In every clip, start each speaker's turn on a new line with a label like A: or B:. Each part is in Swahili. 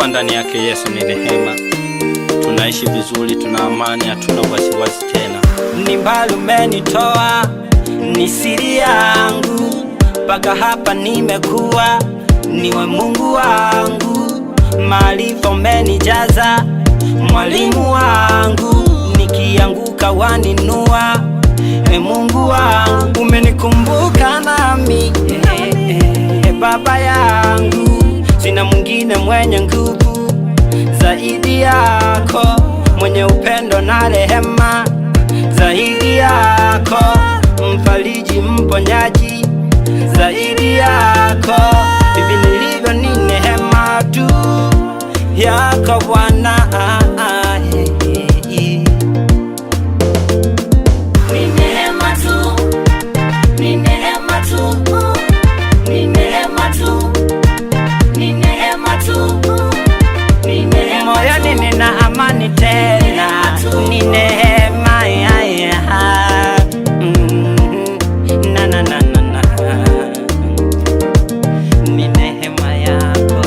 A: Kuwa ndani yake Yesu ni rehema. Tunaishi vizuri, tuna amani, hatuna wasiwasi tena. Ni mbali umenitoa, ni siri yangu, mpaka hapa nimekuwa. Niwe Mungu wangu, maarifa umenijaza, mwalimu wangu, nikianguka waninua. Mungu wangu, umenikumbuka nami, Baba yangu, sina mwingine mwenye nguvu zaidi yako, mwenye upendo na rehema zaidi yako, mfariji, mponyaji zaidi yako. Hivi nilivyo ni neema tu yako Bwana. Moyoni nina amani tena, ni neema ya na na na na, ni neema yako.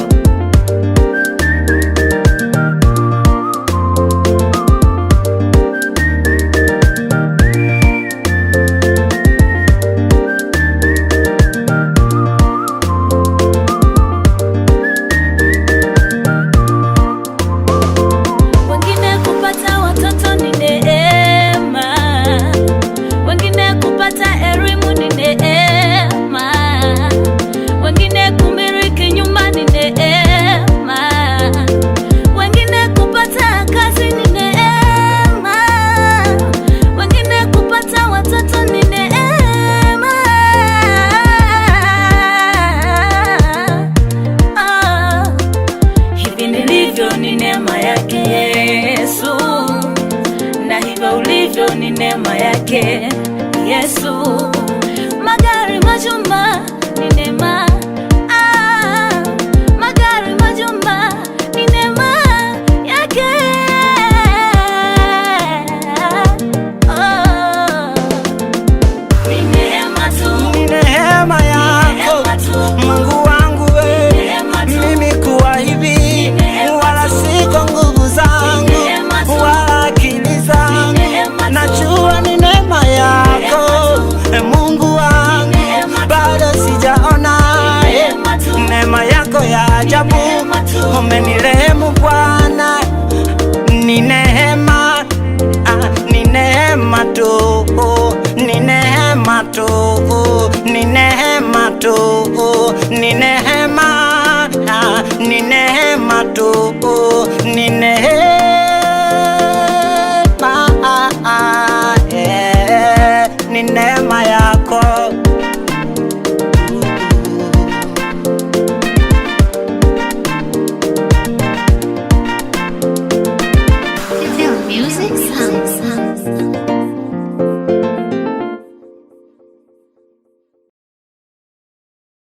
B: Ni neema yake Yesu, na hivyo ulivyo ni neema yake Yesu. Magari, majumba ni neema, magari, majumba ni neema yake. Ni neema tu,
A: ni neema yako Mungu wangu we, mimi kuwa hivi wala siko nguvu zangu wala akili zangu, najua ni neema yako Mungu wangu, bado sijaona neema yako ya ajabu. Umenirehemu Bwana, ni neema